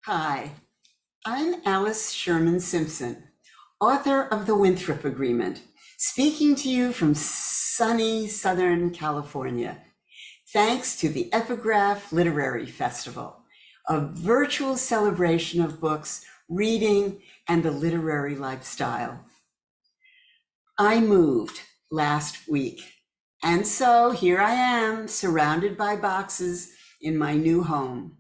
Hi, I'm Alice Sherman Simpson, author of the WINTHROP Agreement, speaking to you from sunny Southern California, thanks to the Epigraph Literary Festival, a virtual celebration of books, reading, and the literary lifestyle. I moved last week, and so here I am, surrounded by boxes in my new home.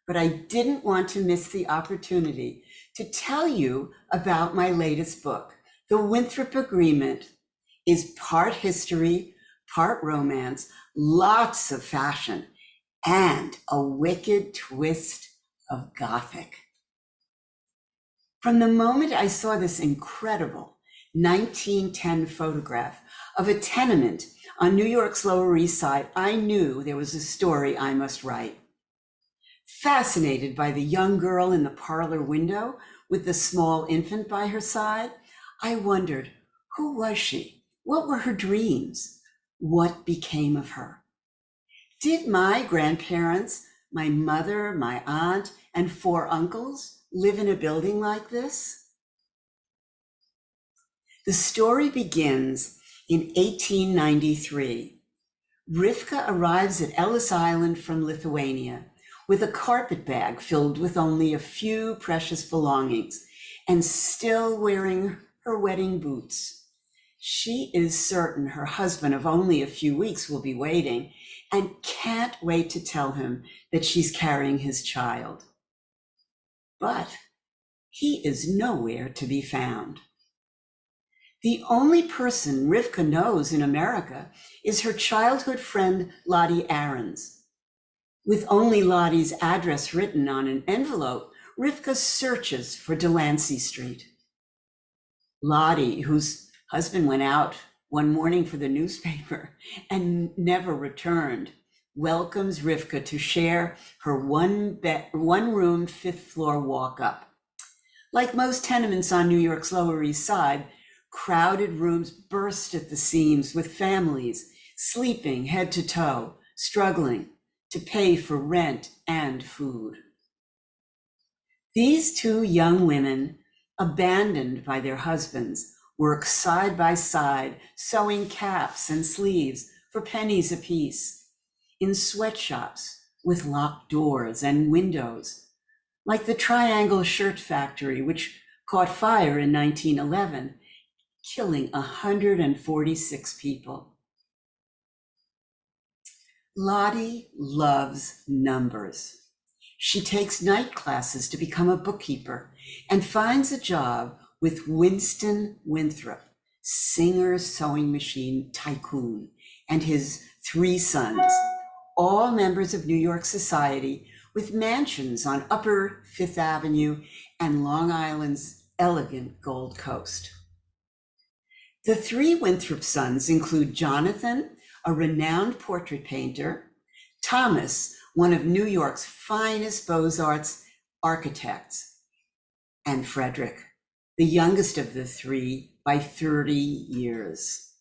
But I didn't want to miss the opportunity to tell you about my latest book. The WINTHROP Agreement is part history, part romance, lots of fashion, and a wicked twist of Gothic. From the moment I saw this incredible 1910 photograph of a tenement on New York's Lower East Side, I knew there was a story I must write. Fascinated by the young girl in the parlor window with the small infant by her side, I wondered, who was she? What were her dreams? What became of her? Did my grandparents, my mother, my aunt, and 4 uncles live in a building like this? The story begins in 1893. Rivka arrives at Ellis Island from Lithuania with a carpet bag filled with only a few precious belongings and still wearing her wedding boots. She is certain her husband of only a few weeks will be waiting and can't wait to tell him that she's carrying his child. But he is nowhere to be found. The only person Rivka knows in America is her childhood friend, Lottie Ahrens. With only Lottie's address written on an envelope, Rivka searches for Delancey Street. Lottie, whose husband went out one morning for the newspaper and never returned, welcomes Rivka to share her one-room, 5th-floor walk-up. Like most tenements on New York's Lower East Side, crowded rooms burst at the seams with families sleeping head to toe, struggling to pay for rent and food. These 2 young women, abandoned by their husbands, work side by side, sewing caps and sleeves for pennies apiece, in sweatshops with locked doors and windows, like the Triangle Shirt Factory, which caught fire in 1911, killing 146 people. Lottie loves numbers. She takes night classes to become a bookkeeper and finds a job with Winston Winthrop, singer sewing machine tycoon, and his 3 sons, all members of New York society with mansions on Upper 5th Avenue and Long Island's elegant Gold Coast. The 3 Winthrop sons include Jonathan, a renowned portrait painter, Thomas, one of New York's finest Beaux-Arts architects, and Frederick, the youngest of the 3 by 30 years.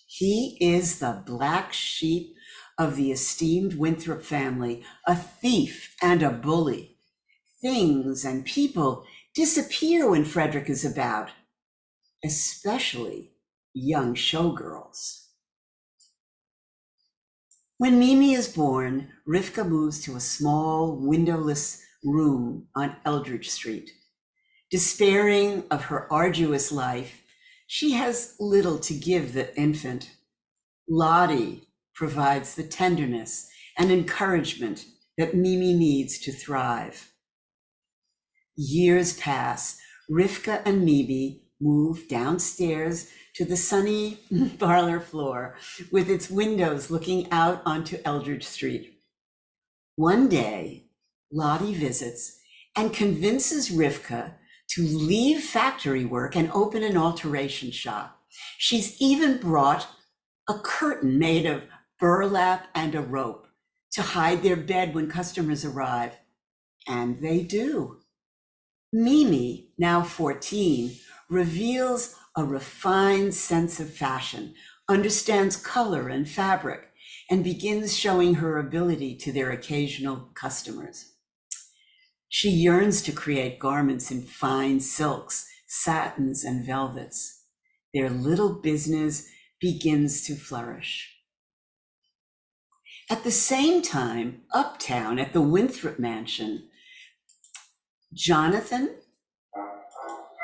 He is the black sheep of the esteemed Winthrop family, a thief and a bully. Things and people disappear when Frederick is about, especially young showgirls. When Mimi is born, Rivka moves to a small, windowless room on Eldridge Street. Despairing of her arduous life, she has little to give the infant. Lottie provides the tenderness and encouragement that Mimi needs to thrive. Years pass. Rivka and Mimi move downstairs to the sunny parlor floor with its windows looking out onto Eldridge Street. One day, Lottie visits and convinces Rivka to leave factory work and open an alteration shop. She's even brought a curtain made of burlap and a rope to hide their bed when customers arrive. And they do. Mimi, now 14, reveals a refined sense of fashion, understands color and fabric, and begins showing her ability to their occasional customers. She yearns to create garments in fine silks, satins, and velvets. Their little business begins to flourish. At the same time, uptown at the Winthrop Mansion, Jonathan,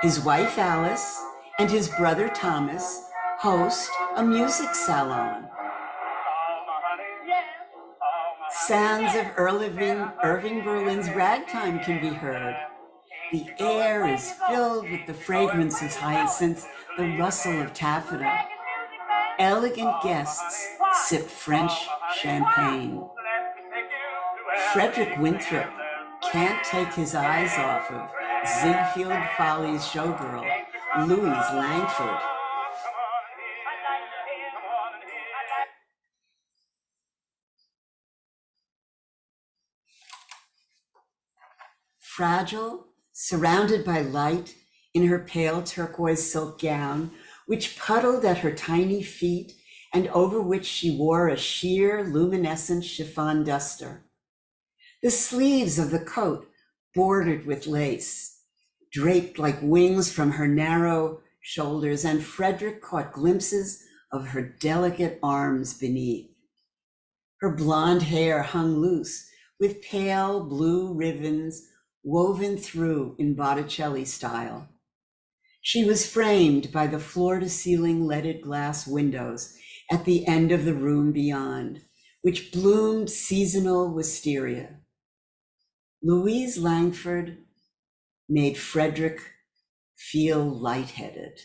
his wife Alice, and his brother Thomas host a music salon. Sounds of Irving Berlin's ragtime can be heard. The air is filled with the fragrance of hyacinth, the rustle of taffeta. Elegant guests sip French champagne. Frederick Winthrop can't take his eyes off of Ziegfeld Follies showgirl, Louise Langford. Fragile, surrounded by light in her pale turquoise silk gown, which puddled at her tiny feet and over which she wore a sheer luminescent chiffon duster. The sleeves of the coat bordered with lace, draped like wings from her narrow shoulders, and Frederick caught glimpses of her delicate arms beneath. Her blonde hair hung loose with pale blue ribbons woven through in Botticelli style. She was framed by the floor-to-ceiling leaded glass windows at the end of the room beyond, which bloomed seasonal wisteria. Louise Langford made Frederick feel lightheaded.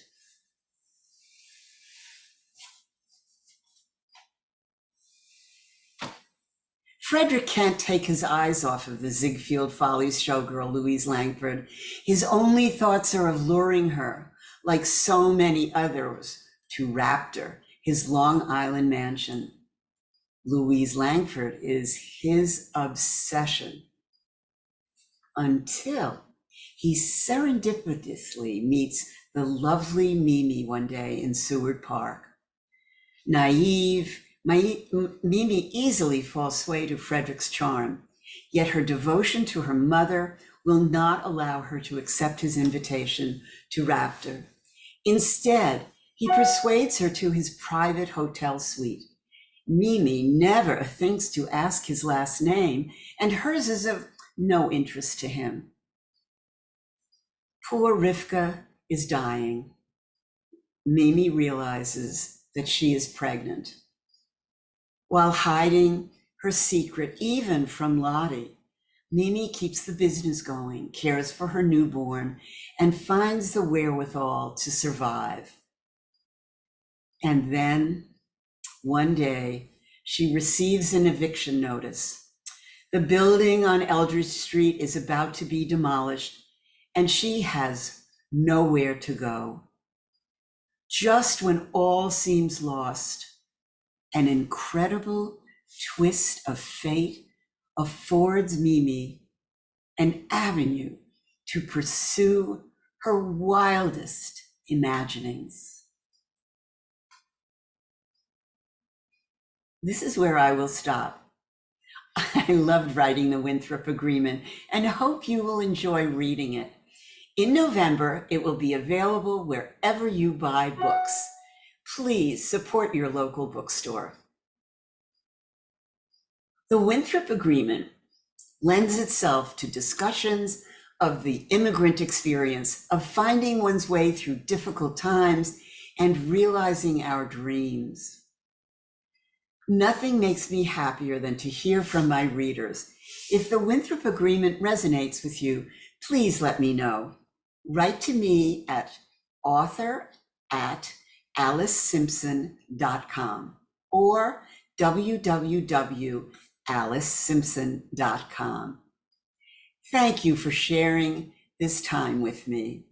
Frederick can't take his eyes off of the Ziegfeld Follies showgirl, Louise Langford. His only thoughts are of luring her, like so many others, to Raptor, his Long Island mansion. Louise Langford is his obsession until he serendipitously meets the lovely Mimi one day in Seward Park. Naive, Mimi easily falls sway to Frederick's charm, yet her devotion to her mother will not allow her to accept his invitation to Raptor. Instead, he persuades her to his private hotel suite. Mimi never thinks to ask his last name, and hers is of no interest to him. Poor Rivka is dying. Mimi realizes that she is pregnant. While hiding her secret, even from Lottie, Mimi keeps the business going, cares for her newborn, and finds the wherewithal to survive. And then, one day, she receives an eviction notice. The building on Eldridge Street is about to be demolished, and she has nowhere to go. Just when all seems lost, an incredible twist of fate affords Mimi an avenue to pursue her wildest imaginings. This is where I will stop. I loved writing the Winthrop Agreement and hope you will enjoy reading it. In November, it will be available wherever you buy books. Please support your local bookstore. The Winthrop Agreement lends itself to discussions of the immigrant experience of finding one's way through difficult times and realizing our dreams. Nothing makes me happier than to hear from my readers. If the Winthrop Agreement resonates with you, please let me know. Write to me at author@alicesimpson.com or www.alicesimpson.com. Thank you for sharing this time with me.